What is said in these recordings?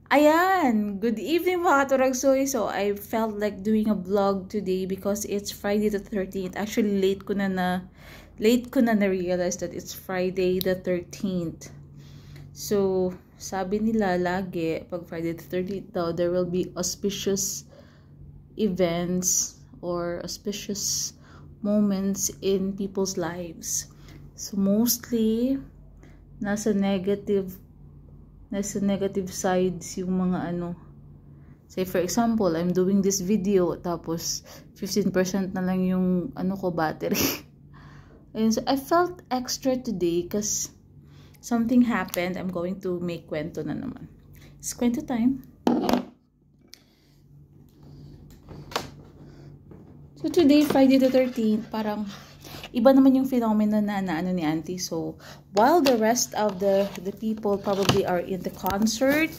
Ayan! Good evening mga katuragsoy! So, I felt like doing a vlog today because it's Friday the 13th. Actually, late ko na na-realize that it's Friday the 13th. So, sabi nila lagi, pag Friday the 13th daw, there will be auspicious events or auspicious moments in people's lives. So, mostly, nasa negative sides yung mga say for example, I'm doing this video tapos 15% na lang yung battery. And so I felt extra today because something happened. I'm going to make kwento na naman. It's kwento time. So today, Friday the 13th, parang iba naman yung phenomena na ni Auntie. So, while the rest of the people probably are in the concert,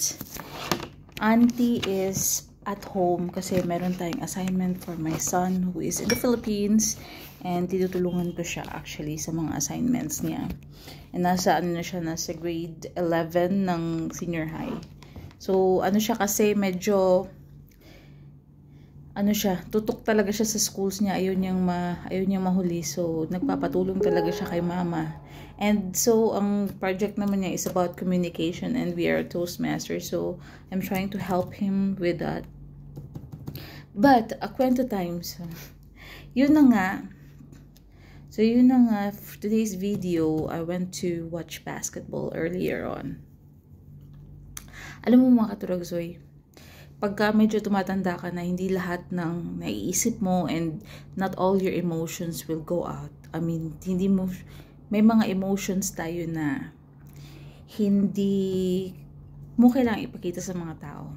Auntie is at home kasi meron tayong assignment for my son who is in the Philippines, and tinutulungan ko siya actually sa mga assignments niya. And nasa nasa grade 11 ng senior high. So, siya kasi medyo tutok talaga siya sa schools niya. Ayaw niyang mahuli. So, nagpapatulong talaga siya kay mama. And so, ang project naman niya is about communication, and we are Toastmasters. So, I'm trying to help him with that. But, kwento time. So, yun na nga. For today's video, I went to watch basketball earlier on. Alam mo mga katuragsoy, pagka medyo tumatanda ka na, hindi lahat ng naiisip mo and not all your emotions will go out. I mean, may mga emotions tayo na hindi mo kailangang ipakita sa mga tao.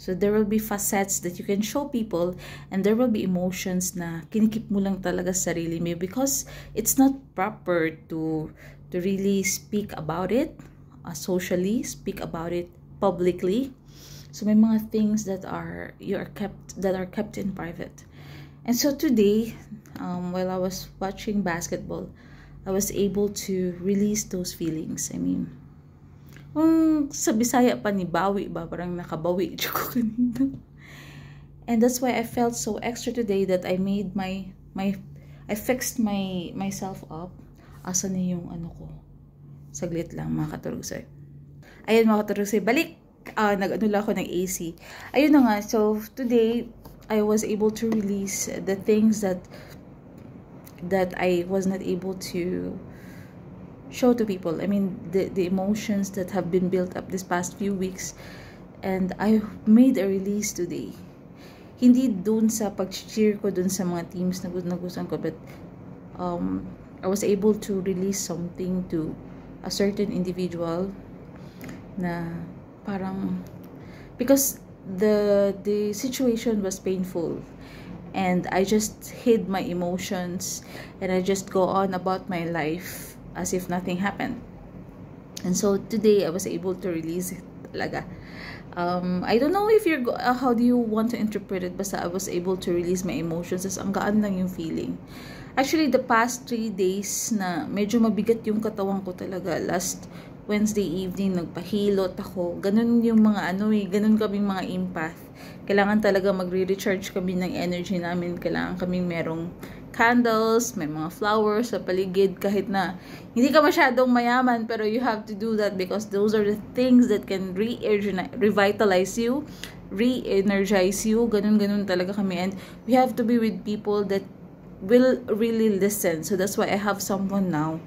So, there will be facets that you can show people, and there will be emotions na kinikip mo lang talaga sa sarili mo because it's not proper to really speak about it socially, speak about it publicly. So may mga things that are kept in private. And so today, while I was watching basketball, I was able to release those feelings. I mean, kung sa Bisaya pa ni bawi ba, parang nakabawi ko kanina. And that's why I felt so extra today that I made I fixed myself up. Asa na yung ko? Saglit lang mga katurugsoy. Ayun mga katurugsoy, balik! Nag-ano ako ng AC. Ayun na nga. So, today, I was able to release the things that I was not able to show to people. I mean, the emotions that have been built up this past few weeks. And I made a release today. Hindi dun sa pag-cheer ko dun sa mga teams na nagustuhan ko, but I was able to release something to a certain individual na parang, because the situation was painful, and I just hid my emotions, and I just go on about my life as if nothing happened. And so today I was able to release it talaga. I don't know if how do you want to interpret it, basta I was able to release my emotions. As ang gaan lang yung feeling. Actually, the past 3 days na medyo mabigat yung katawan ko talaga. Last Wednesday evening, nagpahilot ako. Ganun yung mga ganun kaming mga empath. Kailangan talaga magre-recharge kami ng energy namin. Kailangan kaming merong candles, may mga flowers sa paligid, kahit na hindi ka masyadong mayaman, pero you have to do that because those are the things that can revitalize you, re-energize you. Ganun talaga kami, and we have to be with people that will really listen. So that's why I have someone now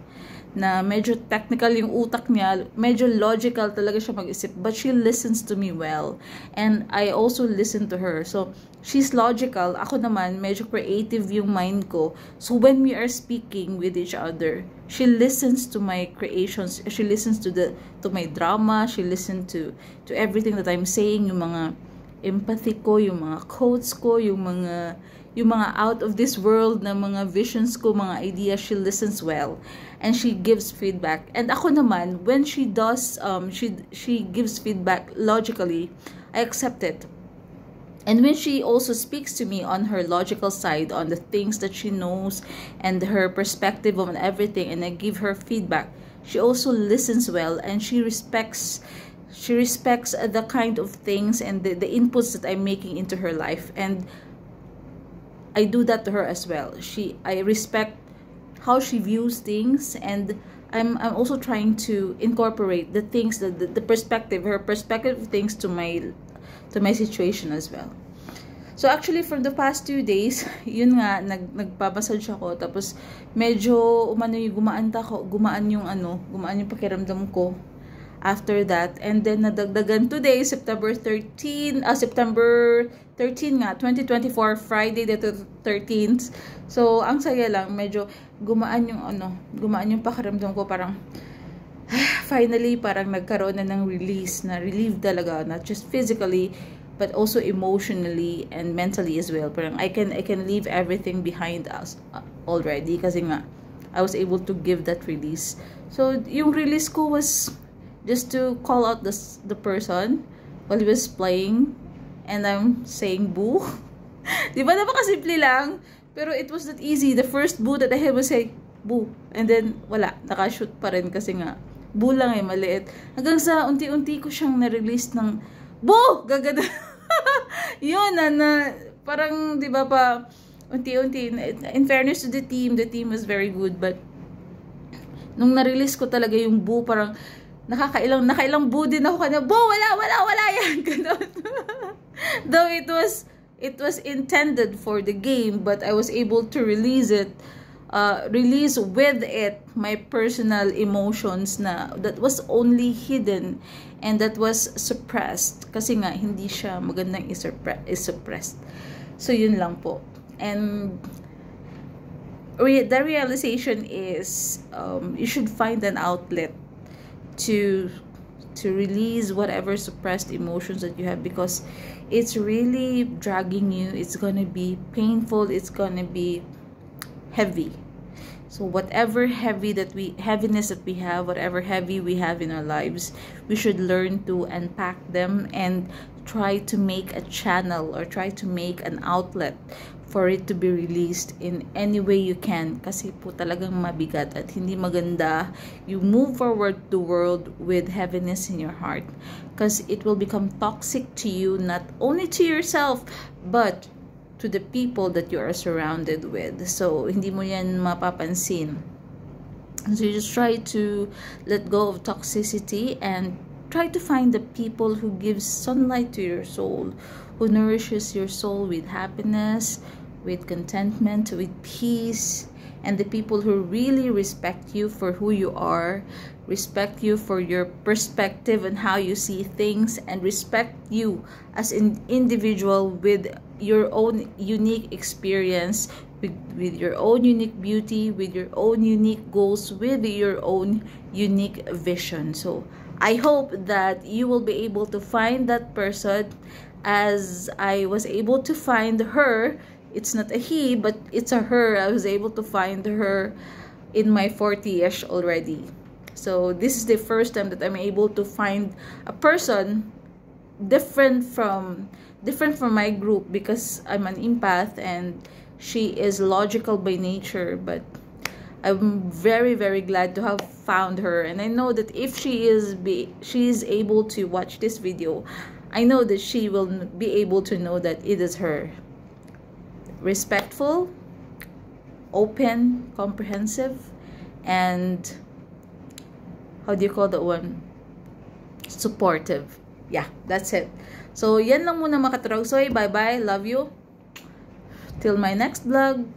na medyo technical yung utak niya, medyo logical talaga siya mag-isip, but she listens to me well, and I also listen to her. So she's logical, ako naman medyo creative yung mind ko. So when we are speaking with each other, she listens to my creations, she listens to my drama, she listens to everything that I'm saying, yung mga empathy ko, yung mga quotes ko, yung mga out of this world na mga visions ko, mga ideas. She listens well, and she gives feedback. And ako naman, when she does she gives feedback logically, I accept it. And when she also speaks to me on her logical side, on the things that she knows and her perspective on everything, and I give her feedback, she also listens well, and she respects She respects the kind of things and the inputs that I'm making into her life, and I do that to her as well. I respect how she views things, and I'm also trying to incorporate the things that the perspective, her perspective of things to my situation as well. So actually from the past 2 days, yun nga, nagpapasage ako, tapos medyo gumaan yung pakiramdam ko after that. And then nadagdagan today, September 13 nga, 2024, Friday the 13th. So ang saya lang, medyo gumaan yung pakiramdam ko, parang finally parang nagkaroon na ng release, na relieved talaga, not just physically but also emotionally and mentally as well. Parang I can leave everything behind us already, kasi nga I was able to give that release. So yung release ko was just to call out the person while he was playing, and I'm saying boo. Di ba, napakasimple lang, pero it was not easy. The first boo that I had was say boo, and then wala, nakashoot pa rin kasi nga boo lang maliit. Hanggang sa unti-unti ko siyang na-release ng boo, gagana. Yun na parang, di ba, pa unti-unti. In fairness to the team was very good, but nung na-release ko talaga yung boo, parang nakailang boo din ako kanya. Boo, wala yan. Ganun. Though it was intended for the game, but I was able to release with it my personal emotions that was only hidden and that was suppressed, kasi nga hindi siya magandang is-suppressed. So yun lang po. And the realization is you should find an outlet to release whatever suppressed emotions that you have, because it's really dragging you. It's gonna be painful, it's gonna be heavy. So whatever heaviness that we have, whatever heavy we have in our lives, we should learn to unpack them and try to make a channel or try to make an outlet for it to be released in any way you can. Kasi po talagang mabigat at hindi maganda you move forward the world with heaviness in your heart, because it will become toxic to you, not only to yourself but to the people that you are surrounded with. So hindi mo yan mapapansin. So you just try to let go of toxicity and try to find the people who gives sunlight to your soul, who nourishes your soul with happiness, with contentment, with peace, and the people who really respect you for who you are, respect you for your perspective and how you see things, and respect you as an individual with your own unique experience, with your own unique beauty, with your own unique goals, with your own unique vision. So I hope that you will be able to find that person as I was able to find her. It's not a he, but it's a her. I was able to find her in my 40ish already. So this is the first time that I'm able to find a person different from my group, because I'm an empath and she is logical by nature. But I'm very, very glad to have found her, and I know that if she is able to watch this video, I know that she will be able to know that it is her. Respectful, open, comprehensive, and how do you call that one? Supportive. Yeah, that's it. So yan lang muna mga katrogsoy. Bye bye, love you till my next vlog.